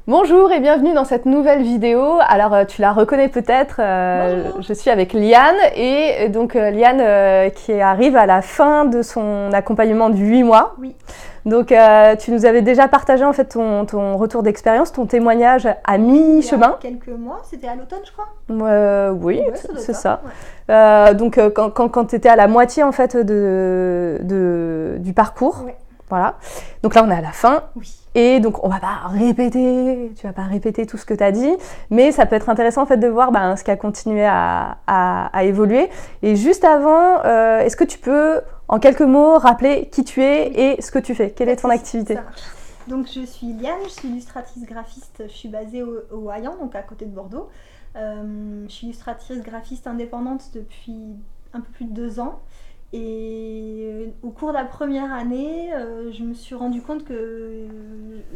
Bonjour et bienvenue dans cette nouvelle vidéo. Alors tu la reconnais peut-être, je suis avec Liane et donc Liane qui arrive à la fin de son accompagnement de 8 mois. Oui. Donc tu nous avais déjà partagé en fait ton retour d'expérience, ton témoignage à mi-chemin. Il y a quelques mois, c'était à l'automne je crois. Oui, Ouais, c'est ça. Ouais. Donc quand tu étais à la moitié en fait du parcours. Ouais. Voilà. Donc là on est à la fin. Oui. Et donc, tu vas pas répéter tout ce que tu as dit, mais ça peut être intéressant en fait de voir ce qui a continué à évoluer. Et juste avant, est-ce que tu peux, en quelques mots, rappeler qui tu es et ce que tu fais? Quelle est ton activité? Donc, je suis Liane, je suis illustratrice graphiste, je suis basée au Hayan, donc à côté de Bordeaux. Je suis illustratrice graphiste indépendante depuis un peu plus de 2 ans. Et au cours de la première année, je me suis rendu compte que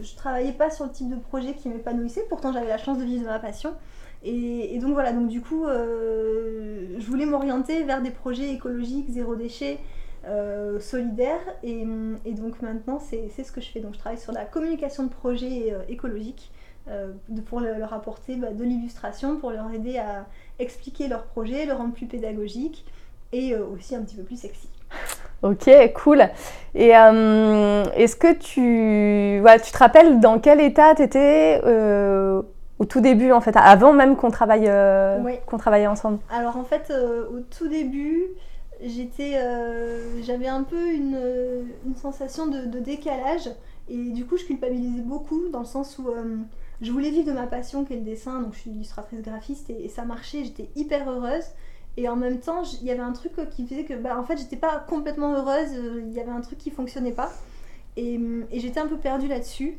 je travaillais pas sur le type de projet qui m'épanouissait. Pourtant, j'avais la chance de vivre de ma passion. Et donc voilà, donc du coup, je voulais m'orienter vers des projets écologiques, zéro déchet, solidaires. Et donc maintenant, c'est ce que je fais. Donc je travaille sur la communication de projets écologiques pour leur apporter de l'illustration, pour leur aider à expliquer leurs projets, le rendre plus pédagogique. Et aussi un petit peu plus sexy. Ok, cool. Et est-ce que tu te rappelles dans quel état tu étais au tout début, en fait, avant même qu'on travaille ensemble? Alors en fait, au tout début, j'avais un peu une sensation de décalage. Et du coup, je culpabilisais beaucoup dans le sens où je voulais vivre de ma passion qui est le dessin. Donc je suis illustratrice graphiste et ça marchait, j'étais hyper heureuse. Et en même temps, il y avait un truc qui faisait que en fait, j'étais pas complètement heureuse, il y avait un truc qui fonctionnait pas. Et j'étais un peu perdue là-dessus.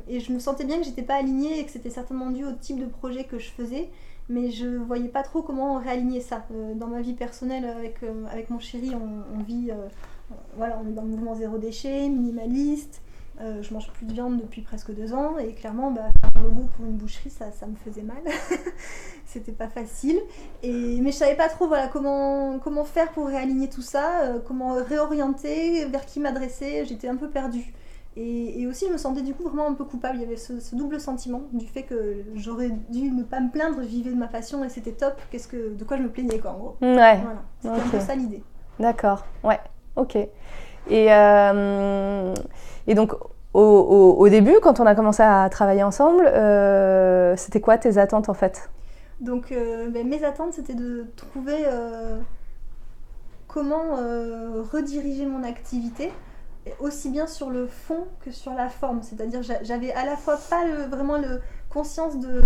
Et je me sentais bien que j'étais pas alignée et que c'était certainement dû au type de projet que je faisais. Mais je voyais pas trop comment réaligner ça. Dans ma vie personnelle, avec mon chéri, on vit... voilà, on est dans le mouvement zéro déchet, minimaliste. Je mange plus de viande depuis presque 2 ans et clairement faire un logo pour une boucherie ça me faisait mal. C'était pas facile mais je savais pas trop comment faire pour réaligner tout ça, comment réorienter, vers qui m'adresser. J'étais un peu perdue et aussi je me sentais du coup vraiment un peu coupable. Il y avait ce double sentiment du fait que j'aurais dû ne pas me plaindre, je vivais de ma passion et c'était top. De quoi je me plaignais quoi en gros. Ouais. Voilà, c'était un peu ça l'idée. D'accord, ouais, ok. Et donc, au début, quand on a commencé à travailler ensemble, c'était quoi tes attentes en fait? Donc, mes attentes, c'était de trouver comment rediriger mon activité, aussi bien sur le fond que sur la forme. C'est-à-dire, j'avais à la fois pas vraiment conscience de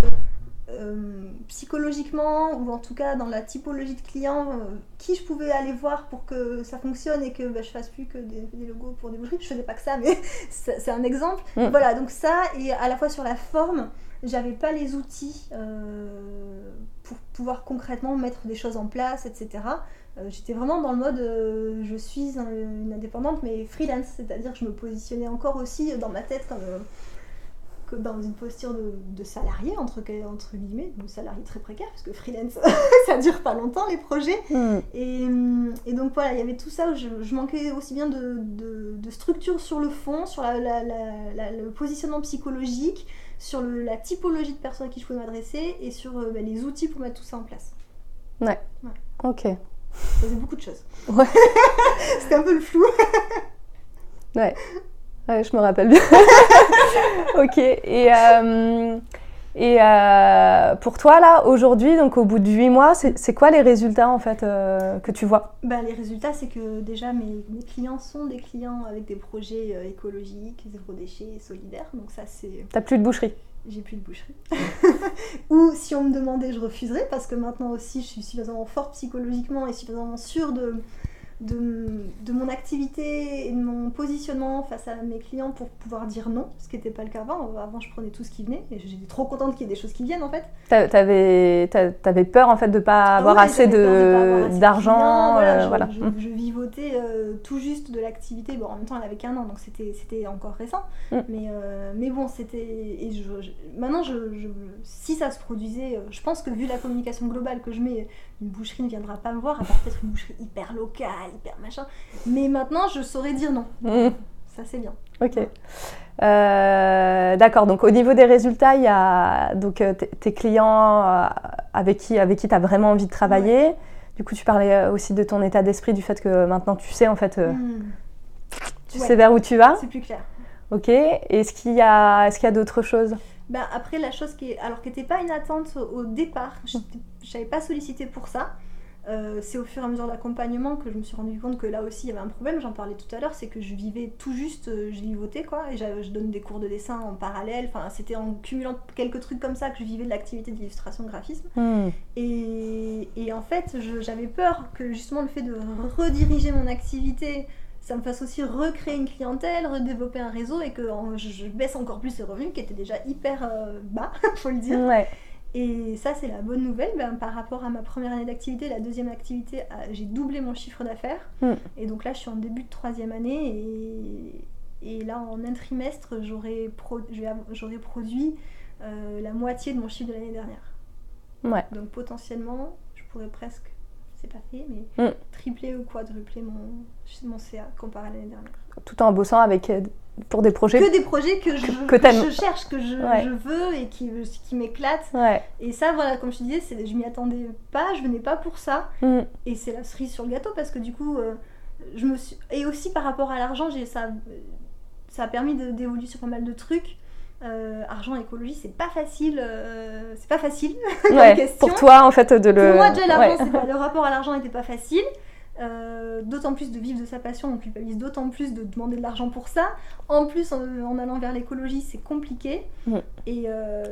psychologiquement ou en tout cas dans la typologie de clients qui je pouvais aller voir pour que ça fonctionne et que je fasse plus que des logos pour des boucheries. Je faisais pas que ça, mais c'est un exemple. Voilà, donc ça, et à la fois sur la forme, j'avais pas les outils pour pouvoir concrètement mettre des choses en place, etc. J'étais vraiment dans le mode je suis une indépendante mais freelance, c'est-à-dire que je me positionnais encore aussi dans ma tête comme dans une posture de salarié, entre guillemets, de salarié très précaire, parce que freelance, ça dure pas longtemps les projets. Et donc voilà, il y avait tout ça où je manquais aussi bien de structure sur le fond, sur le positionnement psychologique, sur la typologie de personnes à qui je pouvais m'adresser, et sur les outils pour mettre tout ça en place. Ouais. Ok. Ça faisait beaucoup de choses. Ouais. C'était un peu le flou. Ouais. Ouais, je me rappelle bien. Ok. Et pour toi, là, aujourd'hui, donc au bout de 8 mois, c'est quoi les résultats, en fait, que tu vois? Les résultats, c'est que déjà, mes clients sont des clients avec des projets écologiques, zéro déchet, solidaires. Donc ça, c'est... T'as plus de boucherie? J'ai plus de boucherie. Ou si on me demandait, je refuserais, parce que maintenant aussi, je suis suffisamment forte psychologiquement et suffisamment sûre de mon activité et de mon positionnement face à mes clients pour pouvoir dire non, ce qui n'était pas le cas avant. Avant, je prenais tout ce qui venait et j'étais trop contente qu'il y ait des choses qui viennent en fait. T'avais peur en fait de ne pas avoir assez d'argent. Voilà. Je vivotais tout juste de l'activité. Bon, en même temps, elle avait qu'1 an, donc c'était encore récent. Mais bon, c'était... Et maintenant, si ça se produisait, je pense que vu la communication globale que je mets, une boucherie ne viendra pas me voir, à part peut-être une boucherie hyper locale, hyper machin. Mais maintenant, je saurais dire non. ça c'est bien. Ok. D'accord, donc au niveau des résultats, il y a donc, tes clients avec qui tu as vraiment envie de travailler. Ouais. Du coup, tu parlais aussi de ton état d'esprit, du fait que maintenant tu sais en fait, tu sais vers où tu vas. C'est plus clair. Ok, est-ce qu'il y a d'autres choses? Ben, après, la chose qui n'était pas une attente au départ, je n'avais pas sollicité pour ça. C'est au fur et à mesure de l'accompagnement que je me suis rendu compte que là aussi il y avait un problème, j'en parlais tout à l'heure, c'est que je vivais tout juste, je vivotais quoi, et je donne des cours de dessin en parallèle, enfin c'était en cumulant quelques trucs comme ça que je vivais de l'activité d'illustration graphisme. Et en fait j'avais peur que justement le fait de rediriger mon activité, ça me fasse aussi recréer une clientèle, redévelopper un réseau et que je baisse encore plus les revenus qui étaient déjà hyper bas, faut le dire. Ouais. Et ça, c'est la bonne nouvelle. Par rapport à ma première année d'activité, la deuxième activité, j'ai doublé mon chiffre d'affaires. Et donc là, je suis en début de troisième année. Et là, en un trimestre, j'aurais produit la moitié de mon chiffre de l'année dernière. Ouais. Donc potentiellement, je pourrais presque, c'est pas fait, mais tripler ou quadrupler mon CA comparé à l'année dernière. Tout en bossant pour des projets que des projets que je cherche, que je veux et qui m'éclatent. Ouais. Et ça, voilà, comme je te disais, je m'y attendais pas, je venais pas pour ça. Et c'est la cerise sur le gâteau parce que du coup, et aussi par rapport à l'argent, ça a permis d'évoluer sur pas mal de trucs. Argent, écologie, c'est pas facile. Ouais, question. Pour toi, en fait, Pour moi, déjà, l'argent, le rapport à l'argent n'était pas facile. D'autant plus de vivre de sa passion, on culpabilise d'autant plus de demander de l'argent pour ça. En plus, en allant vers l'écologie, c'est compliqué. Et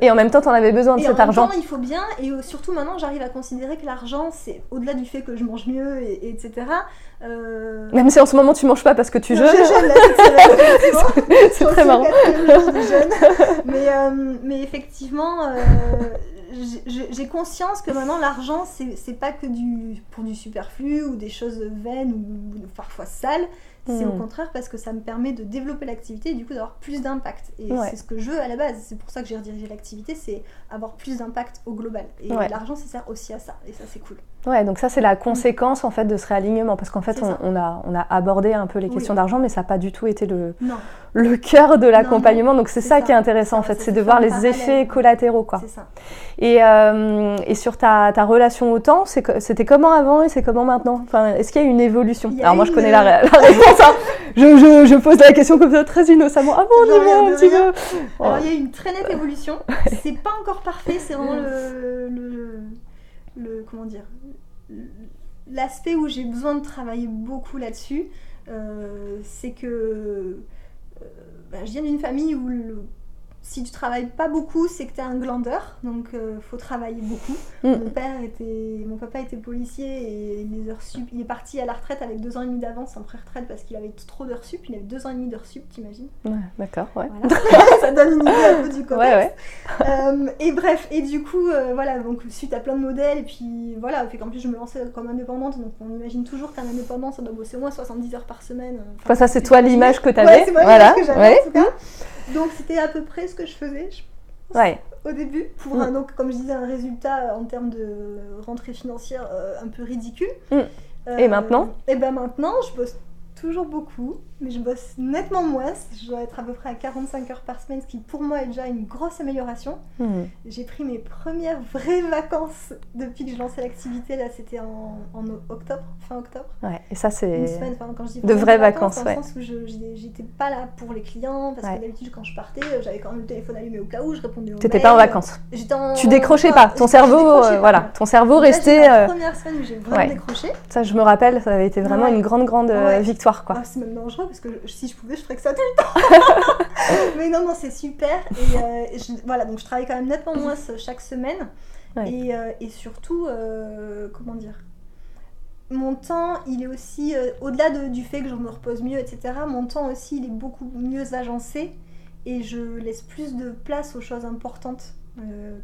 en même temps, tu en avais besoin de cet argent. En même temps, il faut bien. Et surtout maintenant, j'arrive à considérer que l'argent, c'est au-delà du fait que je mange mieux, etc. Même si en ce moment, tu manges pas parce que tu jeûnes. C'est très marrant. Mais effectivement... j'ai conscience que maintenant l'argent c'est pas que pour du superflu ou des choses vaines ou parfois sales, c'est au contraire parce que ça me permet de développer l'activité et du coup d'avoir plus d'impact et c'est ce que je veux à la base, c'est pour ça que j'ai redirigé l'activité, c'est avoir plus d'impact au global et l'argent ça sert aussi à ça et ça c'est cool. Ouais, donc ça c'est la conséquence en fait de ce réalignement parce qu'en fait on a abordé un peu les questions d'argent mais ça n'a pas du tout été le cœur de l'accompagnement, donc c'est ça qui est intéressant en fait, c'est de voir les effets collatéraux quoi. C'est ça. Et sur ta relation au temps, c'était comment avant et c'est comment maintenant? Enfin, est-ce qu'il y a une évolution? Alors moi je connais la réponse, hein. je pose la question comme ça très innocemment. Ah bon, dis-moi un petit peu. Alors il y a une très nette évolution, c'est pas encore parfait, c'est vraiment le comment dire, l'aspect où j'ai besoin de travailler beaucoup là-dessus, c'est que je viens d'une famille où si tu travailles pas beaucoup, c'est que tu es un glandeur, donc faut travailler beaucoup. Mon papa était policier et les heures sup, il est parti à la retraite avec 2 ans et demi d'avance en pré-retraite parce qu'il avait trop d'heures sup, il avait 2 ans et demi d'heures sup, t'imagines? Ouais, d'accord, ouais. Voilà. Ça donne une idée un peu du contexte. Ouais. Et bref, et du coup, voilà, donc suite à plein de modèles, et puis voilà, fait qu'en plus je me lançais comme indépendante, donc on imagine toujours qu'un indépendant, ça doit bosser au moins 70 heures par semaine. Enfin, ça c'est toi l'image que t'avais. Ouais, c'est moi l'image que j'avais en tout cas. Donc c'était à peu près ce que je faisais au début, pour donc, comme je disais, un résultat en termes de rentrée financière un peu ridicule. Et maintenant? Et ben maintenant, je bosse toujours beaucoup, mais je bosse nettement moins. Je dois être à peu près à 45 heures par semaine, ce qui pour moi est déjà une grosse amélioration. J'ai pris mes premières vraies vacances depuis que je lançais l'activité, là c'était en octobre, fin octobre. Ouais, et ça c'est une semaine, quand je dis de vraies vacances, dans le sens où j'étais pas là pour les clients, parce que d'habitude quand je partais, j'avais quand même le téléphone allumé au cas où, je répondais aux mails. T'étais pas en vacances. Tu décrochais pas, ton cerveau, voilà, ton cerveau restait... C'est la première semaine où j'ai vraiment décroché. Ça je me rappelle, ça avait été vraiment une grande victoire quoi. C'est même dangereux parce que si je pouvais, je ferais que ça tout le temps. Mais non, c'est super. Et voilà, donc je travaille quand même nettement moins chaque semaine. Et surtout, comment dire, mon temps, il est aussi, au-delà du fait que je me repose mieux, etc., mon temps aussi, il est beaucoup mieux agencé. Et je laisse plus de place aux choses importantes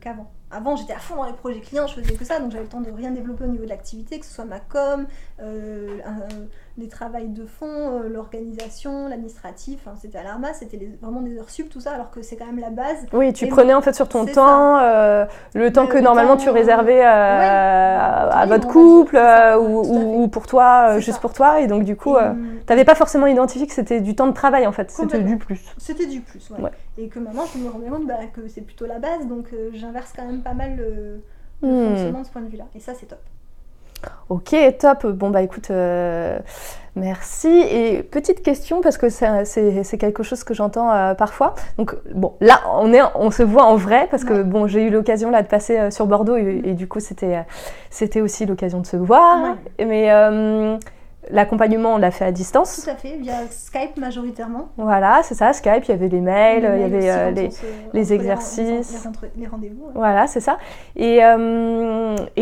qu'avant. Avant, j'étais à fond dans les projets clients, je faisais que ça, donc j'avais le temps de rien développer au niveau de l'activité, que ce soit ma com, les travails de fond, l'organisation, l'administratif, enfin, c'était à l'arma, c'était vraiment des heures sup, tout ça, alors que c'est quand même la base. Oui, tu prenais en fait sur ton temps, le temps que normalement tu réservais à votre couple ou pour toi, juste pour toi, et donc du coup, tu n'avais pas forcément identifié que c'était du temps de travail en fait, c'était du plus. C'était du plus, ouais. Et que maintenant je me rends compte que c'est plutôt la base, donc j'inverse quand même pas mal le fonctionnement de ce point de vue-là, et ça c'est top. Ok, top. Bon bah écoute, merci. Et petite question parce que c'est quelque chose que j'entends parfois. Donc bon, là on se voit en vrai parce que bon, j'ai eu l'occasion là de passer sur Bordeaux et du coup c'était aussi l'occasion de se voir. Mais l'accompagnement, on l'a fait à distance. Tout à fait, via Skype majoritairement. Voilà, c'est ça, Skype, il y avait les mails, il y avait les exercices. Les rendez-vous. Ouais. Voilà, c'est ça. Et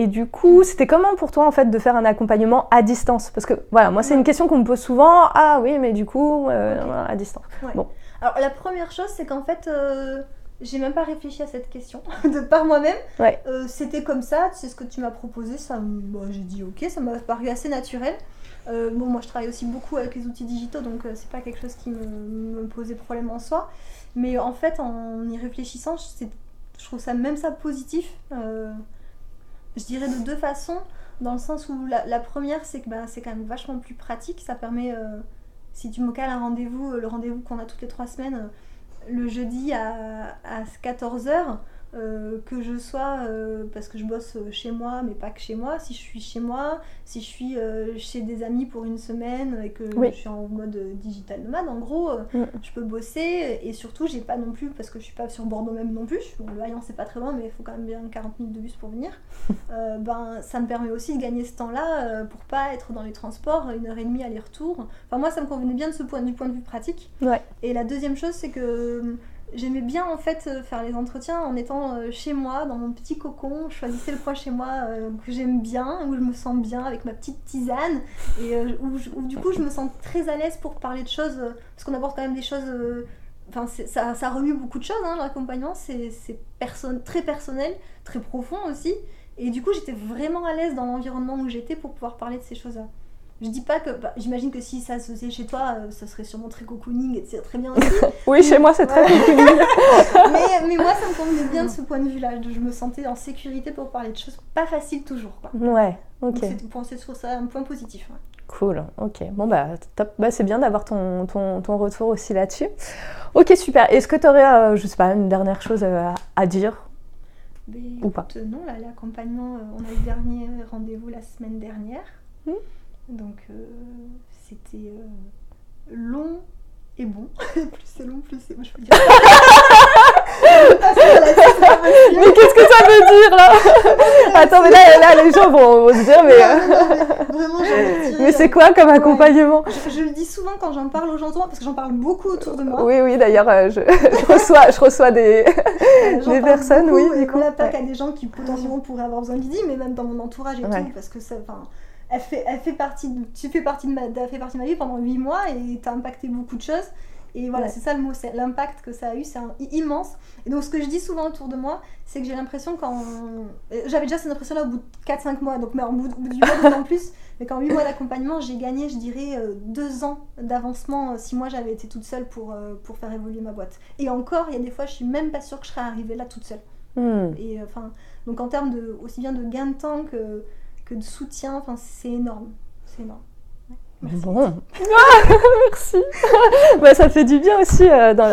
du coup, c'était comment pour toi en fait de faire un accompagnement à distance? Parce que voilà, moi c'est une question qu'on me pose souvent. Ah oui, mais du coup, à distance. Ouais. Bon. Alors la première chose, c'est qu'en fait, j'ai même pas réfléchi à cette question de par moi-même. Ouais. C'était comme ça, c'est ce que tu m'as proposé, j'ai dit ok, ça m'a paru assez naturel. Bon, moi je travaille aussi beaucoup avec les outils digitaux, donc c'est pas quelque chose qui me posait problème en soi. Mais en fait, en y réfléchissant, je trouve ça positif. Je dirais de deux façons, dans le sens où la première, c'est que c'est quand même vachement plus pratique. Ça permet, si tu me cales un rendez-vous, le rendez-vous qu'on a toutes les 3 semaines, le jeudi à 14h, que je sois, parce que je bosse chez moi, mais pas que chez moi, si je suis chez moi, si je suis chez des amis pour une semaine et que je suis en mode digital nomade, en gros, je peux bosser, et surtout j'ai pas non plus, parce que je suis pas sur Bordeaux même non plus, bon, le Hayan c'est pas très loin, mais il faut quand même bien 40 minutes de bus pour venir, ça me permet aussi de gagner ce temps-là pour pas être dans les transports 1h30 aller-retour. Enfin moi ça me convenait bien du point de vue pratique. Et la deuxième chose, c'est que j'aimais bien en fait faire les entretiens en étant chez moi, dans mon petit cocon. Je choisissais le coin chez moi que j'aime bien, où je me sens bien avec ma petite tisane, et où du coup je me sens très à l'aise pour parler de choses, parce qu'on aborde quand même des choses, ça remue beaucoup de choses, hein, l'accompagnement, c'est très personnel, très profond aussi, et du coup j'étais vraiment à l'aise dans l'environnement où j'étais pour pouvoir parler de ces choses-là. Je dis pas que, j'imagine que si ça se faisait chez toi, ça serait sûrement très cocooning et c'est très bien aussi. Oui, chez moi c'est très cocooning. mais moi ça me convenait bien de ce point de vue-là. Je me sentais en sécurité pour parler de choses pas faciles toujours, quoi. Ouais, ok. Donc c'est sur ça un point positif. Ouais. Cool, ok. Bon top. C'est bien d'avoir ton retour aussi là-dessus. Ok, super. Est-ce que tu aurais, je sais pas, une dernière chose à dire? Ou pas? Non, là, l'accompagnement, on a eu le dernier rendez-vous la semaine dernière. Donc c'était long et bon. Plus c'est long, plus c'est bon, je peux dire. Mais qu'est-ce que ça veut dire là? Attends, mais là les gens vont se dire mais vraiment, j'ai mais c'est quoi comme accompagnement? Je le dis souvent quand j'en parle aux gens autour, parce que j'en parle beaucoup autour de moi. Oui, d'ailleurs je reçois des personnes, beaucoup, du coup. Voilà, pas qu'à des gens qui potentiellement pourraient avoir besoin de Lydie, mais même dans mon entourage et tout, parce que ça, elle fait partie de ma vie pendant 8 mois et t'as impacté beaucoup de choses. Et voilà, c'est ça le mot, c'est l'impact que ça a eu, c'est immense. Et donc ce que je dis souvent autour de moi, c'est que j'ai l'impression j'avais déjà cette impression-là au bout de 4-5 mois, donc mais au bout du mois d'autant plus, mais qu'en 8 mois d'accompagnement, j'ai gagné, je dirais, 2 ans d'avancement si moi j'avais été toute seule pour faire évoluer ma boîte. Et encore, il y a des fois, je suis même pas sûre que je serais arrivée là toute seule. Et donc en termes aussi bien de gain de temps que de soutien, c'est énorme. C'est énorme. Merci. Bon, merci. Ça fait du bien aussi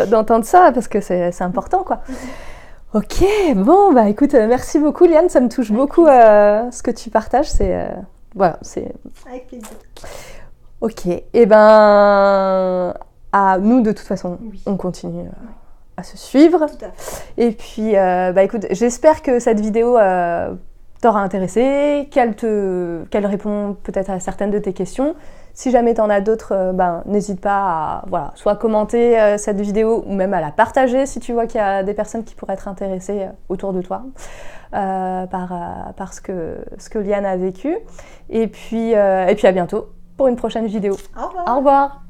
d'entendre ça parce que c'est important, quoi. Ok, bon, écoute, merci beaucoup Liane, ça me touche beaucoup ce que tu partages, c'est... Avec plaisir. Ok, et à nous de toute façon, on continue à se suivre. Tout à fait. Et puis, écoute, j'espère que cette vidéo t'aura intéressé, qu'elle répond peut-être à certaines de tes questions. Si jamais tu en as d'autres, n'hésite pas à soit commenter cette vidéo ou même à la partager si tu vois qu'il y a des personnes qui pourraient être intéressées autour de toi par ce que Liane a vécu. Et puis à bientôt pour une prochaine vidéo. Au revoir. Au revoir.